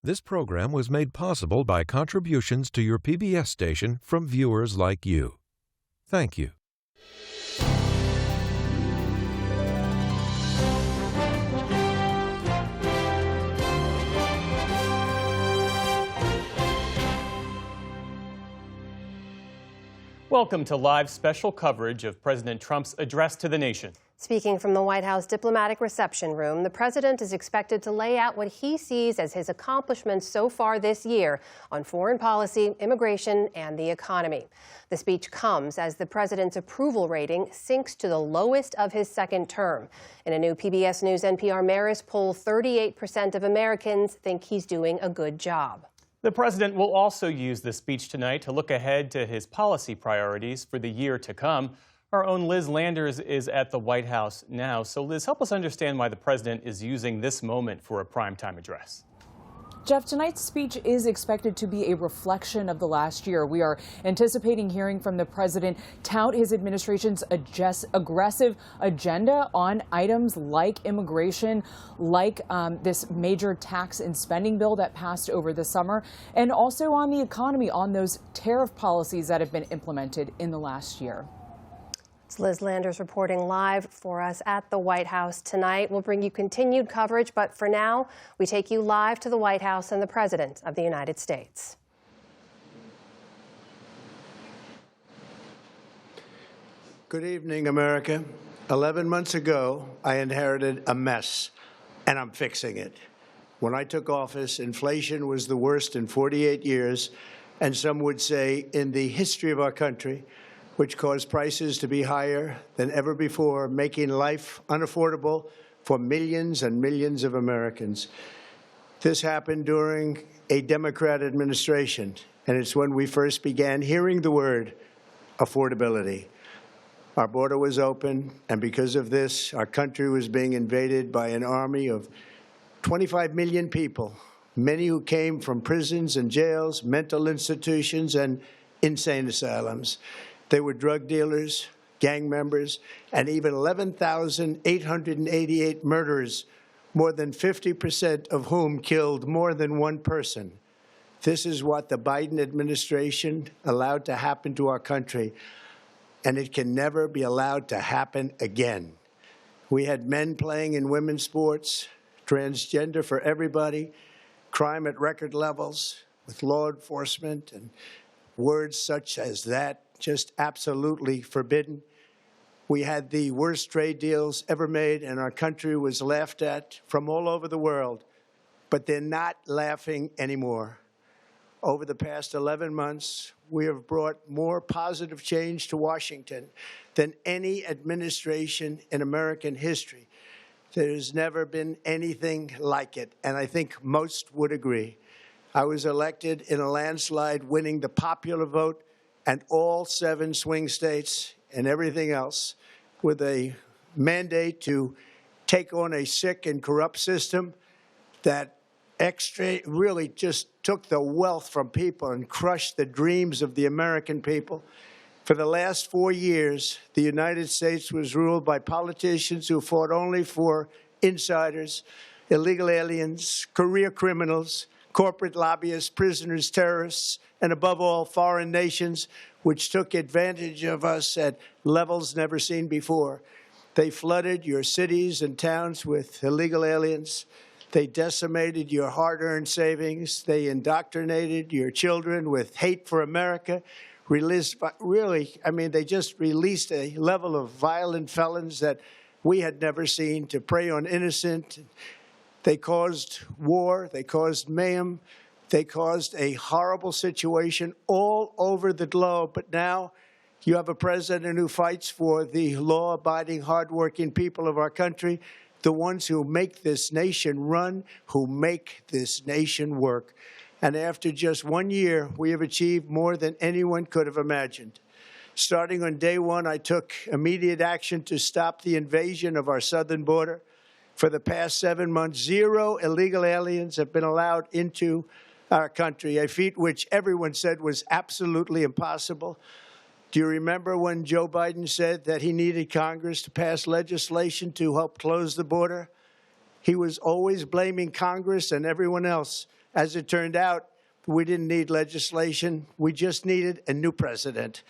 This program was made possible by contributions to your PBS station from viewers like you. Thank you. Welcome to live special coverage of President Trump's address to the nation. Speaking from the White House diplomatic reception room, the president is expected to lay out what he sees as his accomplishments so far this year on foreign policy, immigration, and the economy. The speech comes as the president's approval rating sinks to the lowest of his second term. In a new PBS News NPR Marist poll, 38% of Americans think he's doing a good job. The president will also use the speech tonight to look ahead to his policy priorities for the year to come. Our own Liz Landers is at the White House now. So, Liz, help us understand why the president is using this moment for a primetime address. Jeff, tonight's speech is expected to be a reflection of the last year. We are anticipating hearing from the president tout his administration's aggressive agenda on items like immigration, like this major tax and spending bill that passed over the summer, and also on the economy, on those tariff policies that have been implemented in the last year. It's Liz Landers reporting live for us at the White House tonight. We'll bring you continued coverage, but for now, we take you live to the White House and the President of the United States. Good evening, America. 11 months ago, I inherited a mess, and I'm fixing it. When I took office, inflation was the worst in 48 years, and some would say in the history of our country, which caused prices to be higher than ever before, making life unaffordable for millions and millions of Americans. This happened during a Democrat administration, and it's when we first began hearing the word affordability. Our border was open, and because of this, our country was being invaded by an army of 25 million people, many who came from prisons and jails, mental institutions, and insane asylums. They were drug dealers, gang members, and even 11,888 murderers, more than 50% of whom killed more than one person. This is what the Biden administration allowed to happen to our country, and it can never be allowed to happen again. We had men playing in women's sports, transgender for everybody, crime at record levels with law enforcement, and words such as that just absolutely forbidden. We had the worst trade deals ever made, and our country was laughed at from all over the world. But they're not laughing anymore. Over the past 11 months, we have brought more positive change to Washington than any administration in American history. There's never been anything like it, and I think most would agree. I was elected in a landslide, winning the popular vote and all 7 swing states and everything else, with a mandate to take on a sick and corrupt system that really just took the wealth from people and crushed the dreams of the American people. For the last 4 years, the United States was ruled by politicians who fought only for insiders, illegal aliens, career criminals, corporate lobbyists, prisoners, terrorists, and above all, foreign nations, which took advantage of us at levels never seen before. They flooded your cities and towns with illegal aliens. They decimated your hard-earned savings. They indoctrinated your children with hate for America. They just released a level of violent felons that we had never seen to prey on innocent. They caused war, they caused mayhem, they caused a horrible situation all over the globe. But now you have a president who fights for the law-abiding, hardworking people of our country, the ones who make this nation run, who make this nation work. And after just 1 year, we have achieved more than anyone could have imagined. Starting on day one, I took immediate action to stop the invasion of our southern border. For the past 7 months, 0 illegal aliens have been allowed into our country, a feat which everyone said was absolutely impossible. Do you remember when Joe Biden said that he needed Congress to pass legislation to help close the border? He was always blaming Congress and everyone else. As it turned out, we didn't need legislation. We just needed a new president.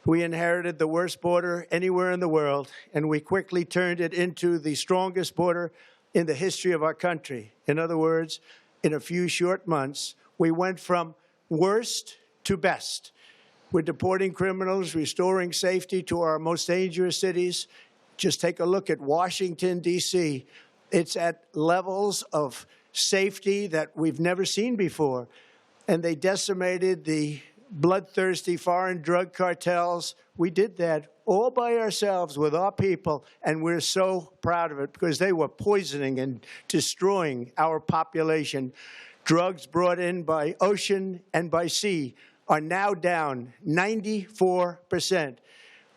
We inherited the worst border anywhere in the world, and we quickly turned it into the strongest border in the history of our country. In other words, in a few short months, we went from worst to best. We're deporting criminals, restoring safety to our most dangerous cities. Just take a look at Washington, D.C. It's at levels of safety that we've never seen before. And they decimated the bloodthirsty foreign drug cartels. We did that all by ourselves with our people, and we're so proud of it because they were poisoning and destroying our population. Drugs brought in by ocean and by sea are now down 94%.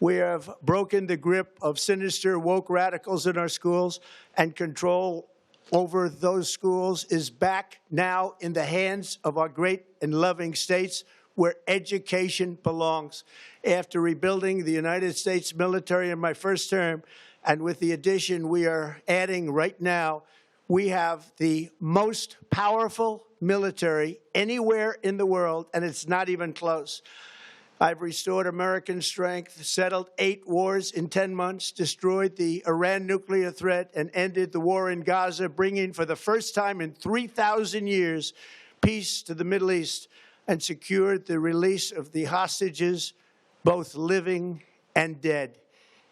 We have broken the grip of sinister woke radicals in our schools, and control over those schools is back now in the hands of our great and loving states where education belongs. After rebuilding the United States military in my first term, and with the addition we are adding right now, we have the most powerful military anywhere in the world, and it's not even close. I've restored American strength, settled 8 wars in 10 months, destroyed the Iran nuclear threat, and ended the war in Gaza, bringing for the first time in 3,000 years peace to the Middle East, and secured the release of the hostages, both living and dead.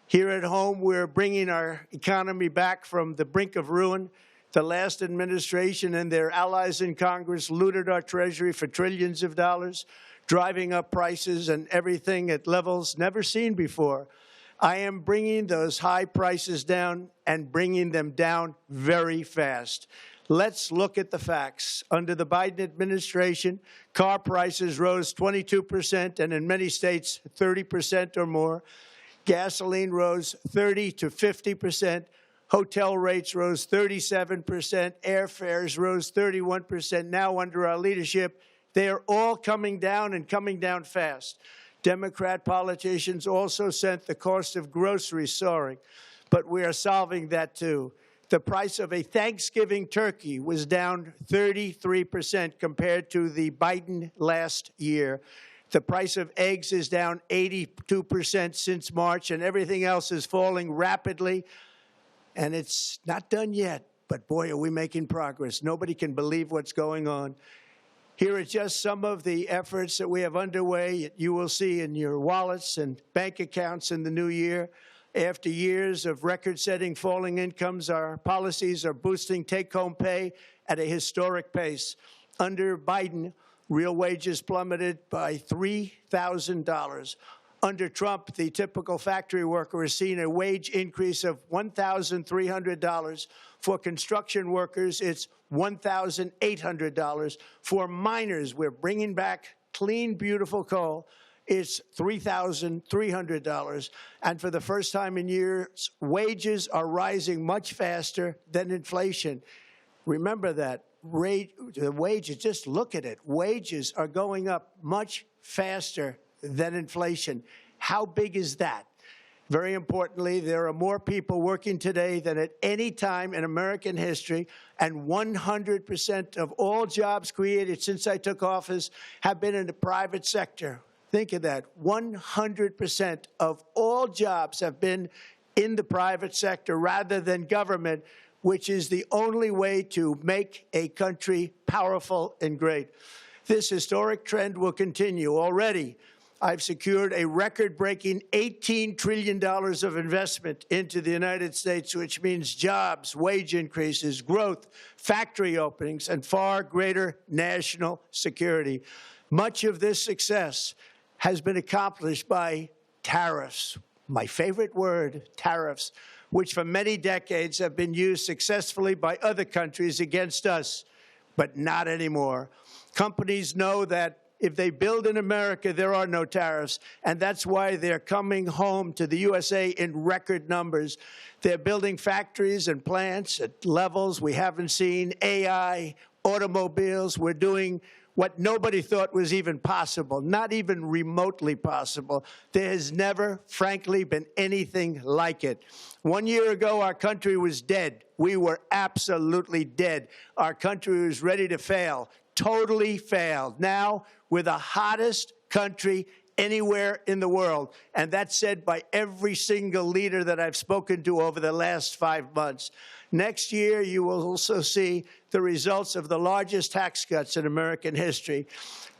Here at home, we're bringing our economy back from the brink of ruin. The last administration and their allies in Congress looted our Treasury for trillions of dollars, driving up prices and everything at levels never seen before. I am bringing those high prices down and bringing them down very fast. Let's look at the facts. Under the Biden administration, car prices rose 22% and in many states 30% or more. Gasoline rose 30 to 50%. Hotel rates rose 37%. Airfares rose 31%. Now, under our leadership, they are all coming down and coming down fast. Democrat politicians also sent the cost of groceries soaring, but we are solving that too. The price of a Thanksgiving turkey was down 33% compared to the Biden last year. The price of eggs is down 82% since March, and everything else is falling rapidly. And it's not done yet, but boy, are we making progress. Nobody can believe what's going on. Here are just some of the efforts that we have underway. You will see in your wallets and bank accounts in the new year. After years of record-setting falling incomes, our policies are boosting take-home pay at a historic pace. Under Biden, real wages plummeted by $3,000. Under Trump, the typical factory worker has seen a wage increase of $1,300. For construction workers, it's $1,800. For miners, we're bringing back clean, beautiful coal. It's $3,300. And for the first time in years, wages are rising much faster than inflation. Remember that. The wages, just look at it. Wages are going up much faster than inflation. How big is that? Very importantly, there are more people working today than at any time in American history, and 100% of all jobs created since I took office have been in the private sector. Think of that. 100% of all jobs have been in the private sector rather than government, which is the only way to make a country powerful and great. This historic trend will continue. Already, I've secured a record-breaking $18 trillion of investment into the United States, which means jobs, wage increases, growth, factory openings, and far greater national security. Much of this success has been accomplished by tariffs. My favorite word, tariffs, which for many decades have been used successfully by other countries against us, but not anymore. Companies know that if they build in America, there are no tariffs, and that's why they're coming home to the USA in record numbers. They're building factories and plants at levels we haven't seen, AI, automobiles. We're doing what nobody thought was even possible, not even remotely possible. There has never, frankly, been anything like it. 1 year ago, our country was dead. We were absolutely dead. Our country was ready to fail, totally failed. Now, we're the hottest country anywhere in the world, and that's said by every single leader that I've spoken to over the last 5 months. Next year, you will also see the results of the largest tax cuts in American history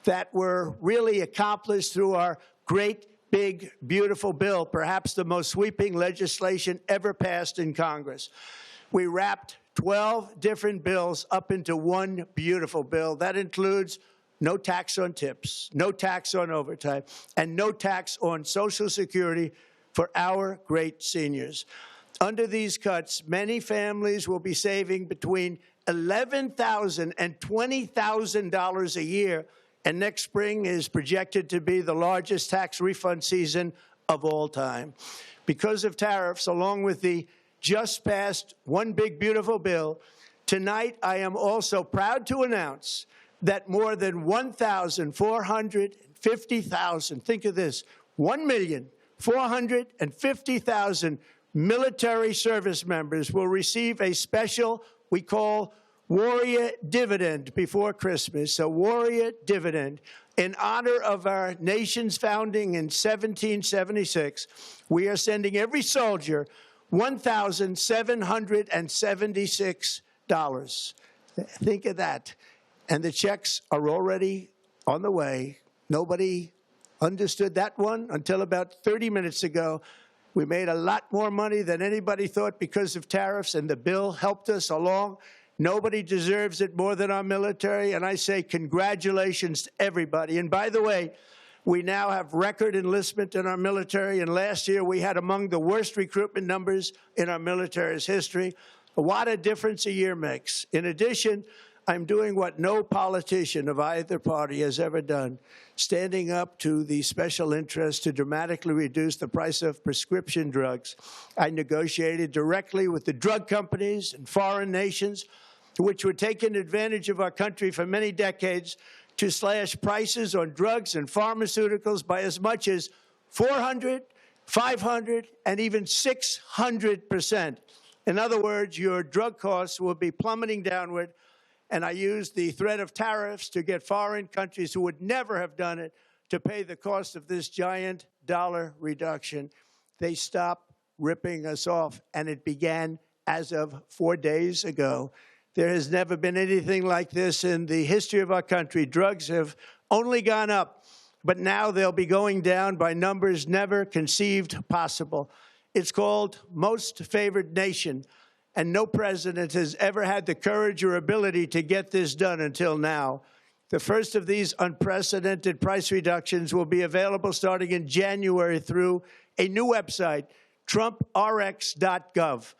that were really accomplished through our great, big, beautiful bill, perhaps the most sweeping legislation ever passed in Congress. We wrapped 12 different bills up into one beautiful bill. That includes no tax on tips, no tax on overtime, and no tax on Social Security for our great seniors. Under these cuts, many families will be saving between $11,000 and $20,000 a year, and next spring is projected to be the largest tax refund season of all time. Because of tariffs, along with the just passed One Big Beautiful Bill, tonight I am also proud to announce that more than 1,450,000, think of this, 1,450,000 military service members will receive a special, we call Warrior Dividend before Christmas, a Warrior Dividend. In honor of our nation's founding in 1776, we are sending every soldier $1,776. Think of that. And the checks are already on the way. Nobody understood that one until about 30 minutes ago. We made a lot more money than anybody thought because of tariffs, and the bill helped us along. Nobody deserves it more than our military, and I say congratulations to everybody. And by the way, we now have record enlistment in our military, and last year we had among the worst recruitment numbers in our military's history. What a difference a year makes. In addition, I'm doing what no politician of either party has ever done, standing up to the special interests to dramatically reduce the price of prescription drugs. I negotiated directly with the drug companies and foreign nations, which were taking advantage of our country for many decades, to slash prices on drugs and pharmaceuticals by as much as 400, 500, and even 600%. In other words, your drug costs will be plummeting downward. And I used the threat of tariffs to get foreign countries who would never have done it to pay the cost of this giant dollar reduction. They stopped ripping us off, and it began as of 4 days ago. There has never been anything like this in the history of our country. Drugs have only gone up, but now they'll be going down by numbers never conceived possible. It's called Most Favored Nation. And no president has ever had the courage or ability to get this done until now. The first of these unprecedented price reductions will be available starting in January through a new website, TrumpRx.gov.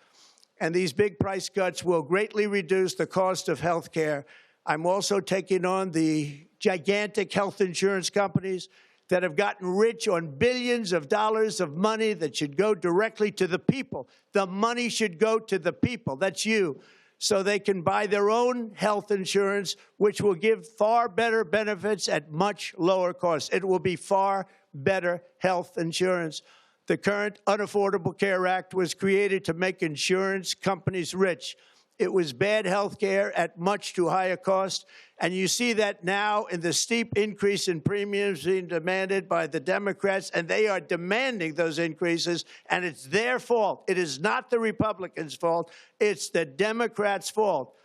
And these big price cuts will greatly reduce the cost of health care. I'm also taking on the gigantic health insurance companies that have gotten rich on billions of dollars of money that should go directly to the people. The money should go to the people. That's you. So they can buy their own health insurance, which will give far better benefits at much lower costs. It will be far better health insurance. The current Unaffordable Care Act was created to make insurance companies rich. It was bad health care at much too high a cost. And you see that now in the steep increase in premiums being demanded by the Democrats, and they are demanding those increases, and it's their fault. It is not the Republicans' fault. It's the Democrats' fault.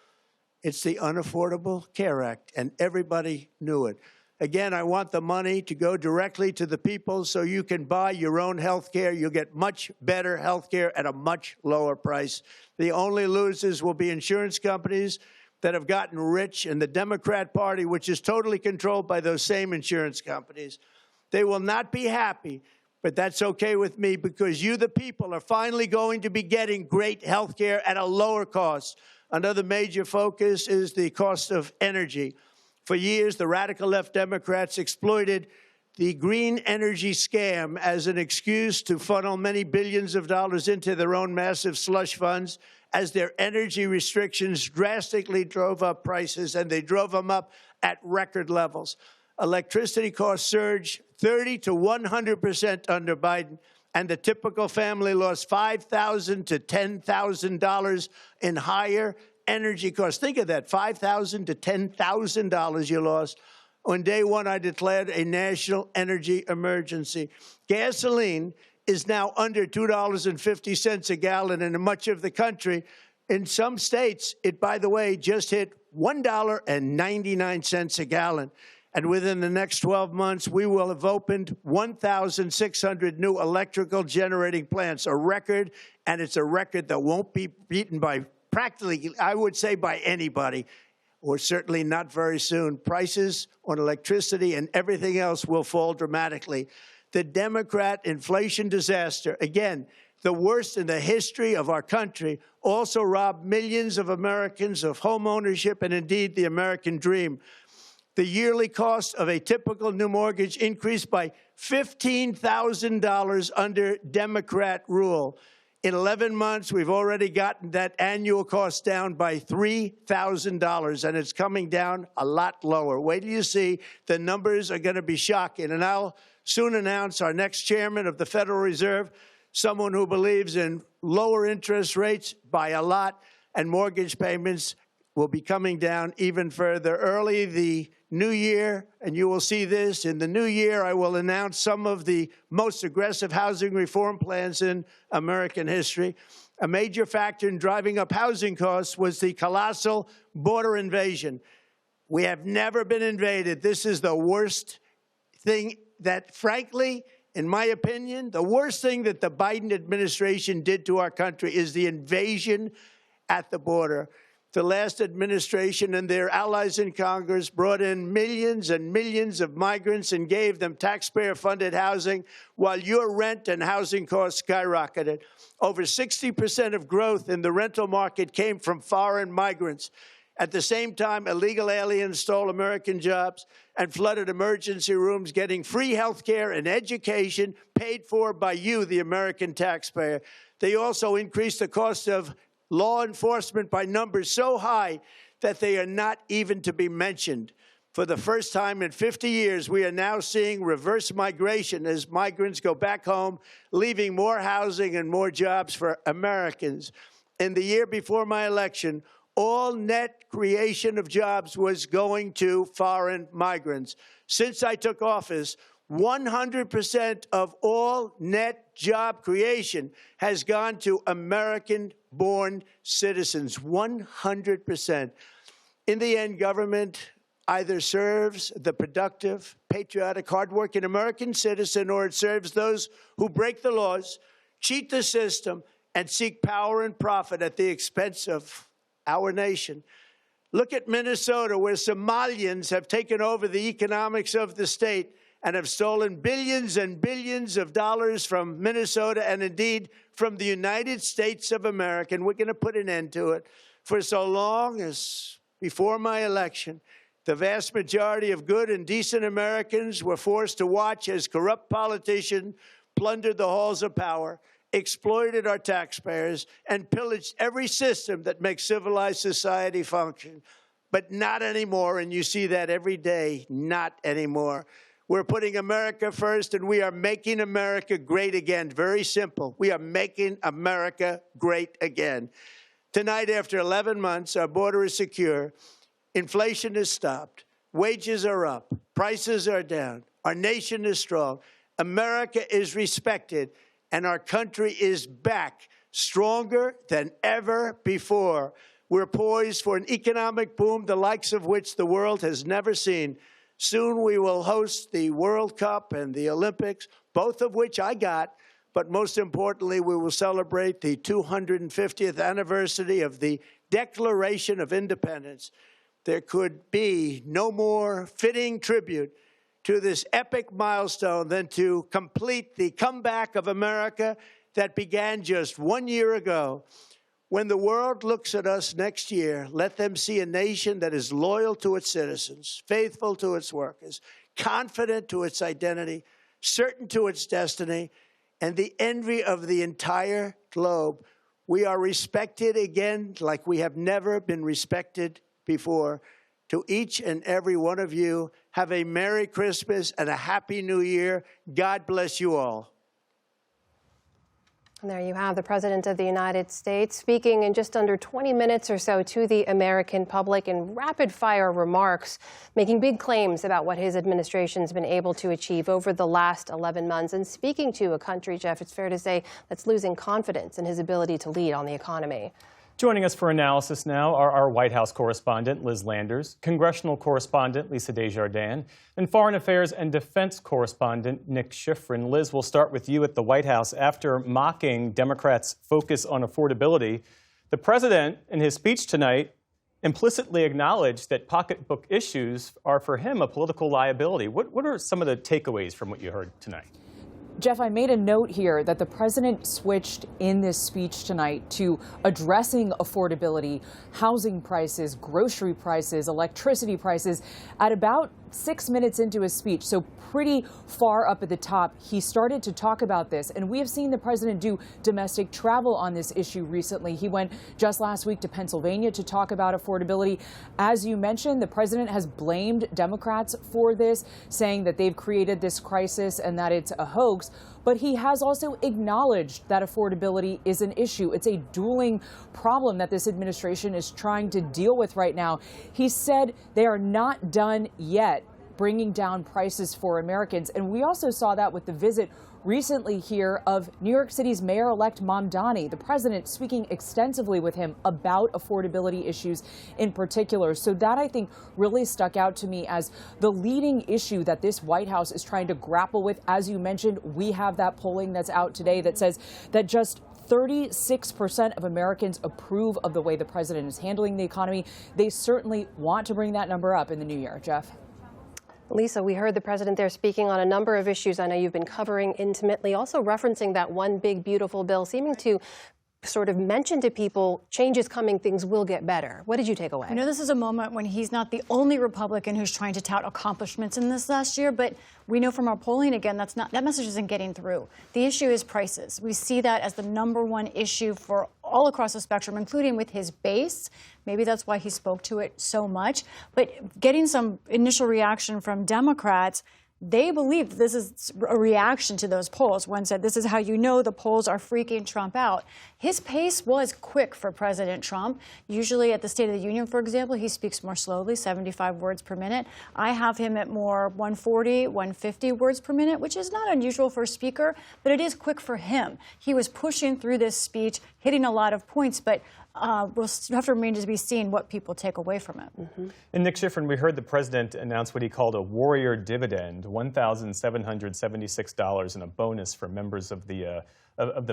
It's the Unaffordable Care Act, and everybody knew it. Again, I want the money to go directly to the people so you can buy your own health care. You'll get much better health care at a much lower price. The only losers will be insurance companies that have gotten rich, and the Democrat Party, which is totally controlled by those same insurance companies. They will not be happy, but that's okay with me because you, the people, are finally going to be getting great health care at a lower cost. Another major focus is the cost of energy. For years, the radical left Democrats exploited the green energy scam as an excuse to funnel many billions of dollars into their own massive slush funds as their energy restrictions drastically drove up prices, and they drove them up at record levels. Electricity costs surged 30 to 100% under Biden, and the typical family lost $5,000 to $10,000 in higher energy costs. Think of that, $5,000 to $10,000 you lost. On day one, I declared a national energy emergency. Gasoline is now under $2.50 a gallon in much of the country. In some states, it, by the way, just hit $1.99 a gallon. And within the next 12 months, we will have opened 1,600 new electrical generating plants, a record, and it's a record that won't be beaten by practically, I would say, by anybody, or certainly not very soon. Prices on electricity and everything else will fall dramatically. The Democrat inflation disaster, again, the worst in the history of our country, also robbed millions of Americans of home ownership and indeed the American dream. The yearly cost of a typical new mortgage increased by $15,000 under Democrat rule. In 11 months, we've already gotten that annual cost down by $3,000, and it's coming down a lot lower. Wait till you see. The numbers are going to be shocking. And I'll soon announce our next chairman of the Federal Reserve, someone who believes in lower interest rates by a lot, and mortgage payments will be coming down even further. Early the new year, and you will see this, in the new year, I will announce some of the most aggressive housing reform plans in American history. A major factor in driving up housing costs was the colossal border invasion. We have never been invaded. This is the worst thing that, frankly, in my opinion, the worst thing that the Biden administration did to our country is the invasion at the border. The last administration and their allies in Congress brought in millions and millions of migrants and gave them taxpayer-funded housing while your rent and housing costs skyrocketed. Over 60% of growth in the rental market came from foreign migrants. At the same time, illegal aliens stole American jobs and flooded emergency rooms, getting free health care and education paid for by you, the American taxpayer. They also increased the cost of law enforcement by numbers so high that they are not even to be mentioned. For the first time in 50 years, we are now seeing reverse migration as migrants go back home, leaving more housing and more jobs for Americans. In the year before my election, all net creation of jobs was going to foreign migrants. Since I took office, 100% of all net job creation has gone to American-born citizens, 100%. In the end, government either serves the productive, patriotic, hardworking American citizen, or it serves those who break the laws, cheat the system, and seek power and profit at the expense of our nation. Look at Minnesota, where Somalians have taken over the economics of the state and have stolen billions and billions of dollars from Minnesota and indeed from the United States of America. And we're going to put an end to it. For so long as before my election, the vast majority of good and decent Americans were forced to watch as corrupt politicians plundered the halls of power, exploited our taxpayers, and pillaged every system that makes civilized society function. But not anymore, and you see that every day, not anymore. We're putting America first, and we are making America great again. Very simple. We are making America great again. Tonight, after 11 months, our border is secure. Inflation is stopped. Wages are up. Prices are down. Our nation is strong. America is respected, and our country is back, stronger than ever before. We're poised for an economic boom, the likes of which the world has never seen. Soon we will host the World Cup and the Olympics, both of which I got. But most importantly, we will celebrate the 250th anniversary of the Declaration of Independence. There could be no more fitting tribute to this epic milestone than to complete the comeback of America that began just 1 year ago. When the world looks at us next year, let them see a nation that is loyal to its citizens, faithful to its workers, confident to its identity, certain to its destiny, and the envy of the entire globe. We are respected again like we have never been respected before. To each and every one of you, have a Merry Christmas and a Happy New Year. God bless you all. And there you have the President of the United States speaking in just under 20 minutes or so to the American public in rapid-fire remarks, making big claims about what his administration's been able to achieve over the last 11 months and speaking to a country, Jeff, it's fair to say, that's losing confidence in his ability to lead on the economy. Joining us for analysis now are our White House correspondent, Liz Landers, congressional correspondent, Lisa Desjardins, and foreign affairs and defense correspondent, Nick Schifrin. Liz, we'll start with you at the White House. After mocking Democrats' focus on affordability, the president, in his speech tonight, implicitly acknowledged that pocketbook issues are, for him, a political liability. What are some of the takeaways from what you heard tonight? Jeff, I made a note here that the president switched in this speech tonight to addressing affordability, housing prices, grocery prices, electricity prices at about 6 minutes into his speech. So pretty far up at the top, he started to talk about this. And we have seen the president do domestic travel on this issue recently. He went just last week to Pennsylvania to talk about affordability. As you mentioned, the president has blamed Democrats for this, saying that they've created this crisis and that it's a hoax. But he has also acknowledged that affordability is an issue. It's a dueling problem that this administration is trying to deal with right now. He said they are not done yet bringing down prices for Americans. And we also saw that with the visit recently here of New York City's Mayor-elect Mamdani, the president speaking extensively with him about affordability issues in particular. So that, I think, really stuck out to me as the leading issue that this White House is trying to grapple with. As you mentioned, we have that polling that's out today that says that just 36% of Americans approve of the way the president is handling the economy. They certainly want to bring that number up in the new year. Jeff? Lisa, we heard the president there speaking on a number of issues I know you've been covering intimately, also referencing that one big, beautiful bill, seeming to sort of mention to people change is coming, things will get better. What did you take away? I know this is a moment when he's not the only Republican who's trying to tout accomplishments in this last year, but we know from our polling, again, that message isn't getting through. The issue is prices. We see that as the #1 issue for all across the spectrum, including with his base. Maybe that's why he spoke to it so much. But getting some initial reaction from Democrats, they believe this is a reaction to those polls. One said, this is how you know the polls are freaking Trump out. His pace was quick for President Trump. Usually at the State of the Union, for example, he speaks more slowly, 75 words per minute. I have him at more 140, 150 words per minute, which is not unusual for a speaker, but it is quick for him. He was pushing through this speech, hitting a lot of points, but we'll have to remain to be seen what people take away from it. Mm-hmm. And Nick Schifrin, we heard the president announce what he called a warrior dividend, $1,776 and a bonus for members of the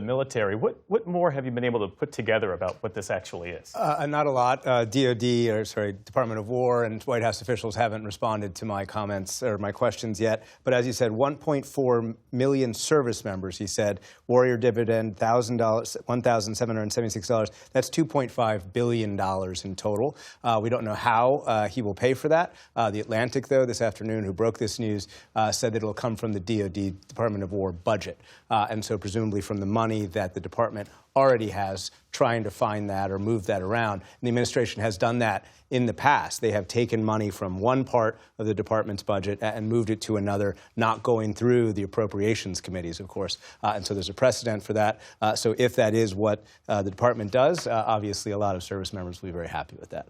military. What more have you been able to put together about what this actually is? Not a lot. Department of War and White House officials haven't responded to my comments or my questions yet. But as you said, 1.4 million service members, he said, warrior dividend, $1,776. That's $2.5 billion in total. We don't know how he will pay for that. The Atlantic, though, this afternoon, who broke this news, said that it'll come from the DoD, Department of War budget. And so presumably from the money that the department already has trying to find that or move that around. And the administration has done that in the past. They have taken money from one part of the department's budget and moved it to another, not going through the appropriations committees, of course. And so there's a precedent for that. So if that is what the department does, obviously a lot of service members will be very happy with that.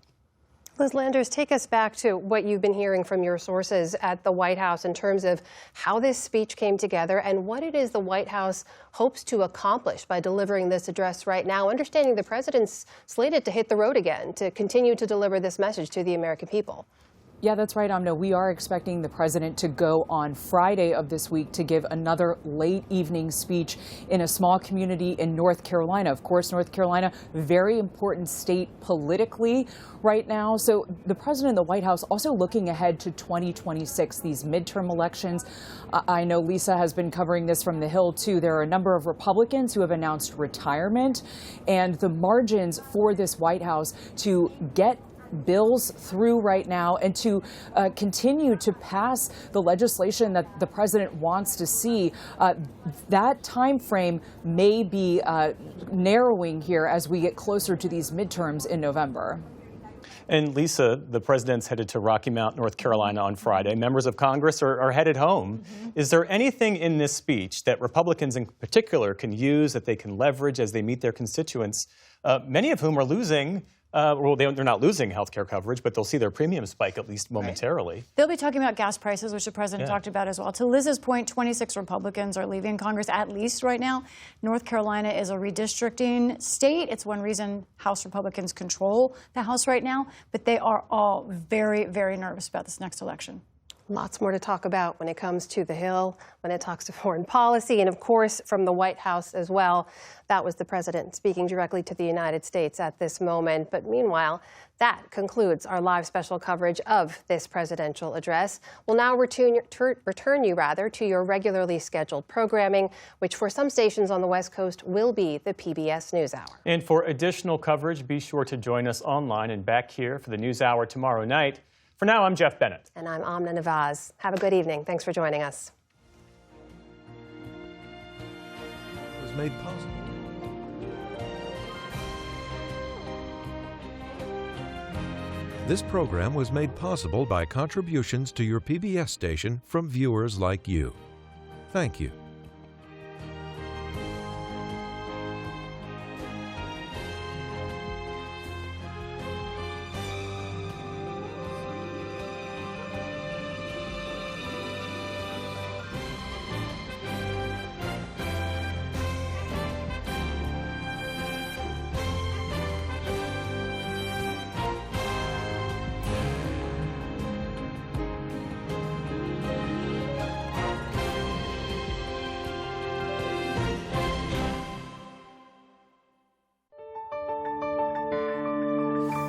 Liz Landers, take us back to what you've been hearing from your sources at the White House in terms of how this speech came together and what it is the White House hopes to accomplish by delivering this address right now, understanding the president's slated to hit the road again to continue to deliver this message to the American people. Yeah, that's right, Amna. We are expecting the president to go on Friday of this week to give another late evening speech in a small community in North Carolina. Of course, North Carolina, very important state politically right now. So the president and the White House also looking ahead to 2026, these midterm elections. I know Lisa has been covering this from the Hill, too. There are a number of Republicans who have announced retirement, and the margins for this White House to get bills through right now and to continue to pass the legislation that the president wants to see. That time frame may be narrowing here as we get closer to these midterms in November. And Lisa, the president's headed to Rocky Mount, North Carolina on Friday. Members of Congress are headed home. Is there anything in this speech that Republicans in particular can use, that they can leverage as they meet their constituents, many of whom are losing? Well, they're not losing health care coverage, but they'll see their premium spike at least momentarily. Right. They'll be talking about gas prices, which the president talked about as well. To Liz's point, 26 Republicans are leaving Congress, at least right now. North Carolina is a redistricting state. It's one reason House Republicans control the House right now. But they are all very, very nervous about this next election. Lots more to talk about when it comes to the Hill, when it talks to foreign policy, and of course from the White House as well. That was the president speaking directly to the United States at this moment. But meanwhile, that concludes our live special coverage of this presidential address. We'll now return you to your regularly scheduled programming, which for some stations on the West Coast will be the PBS NewsHour. And for additional coverage, be sure to join us online and back here for the NewsHour tomorrow night. For now, I'm Jeff Bennett. And I'm Amna Navaz. Have a good evening. Thanks for joining us. Was made possible. This program was made possible by contributions to your PBS station from viewers like you. Thank you.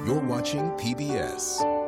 You're watching PBS.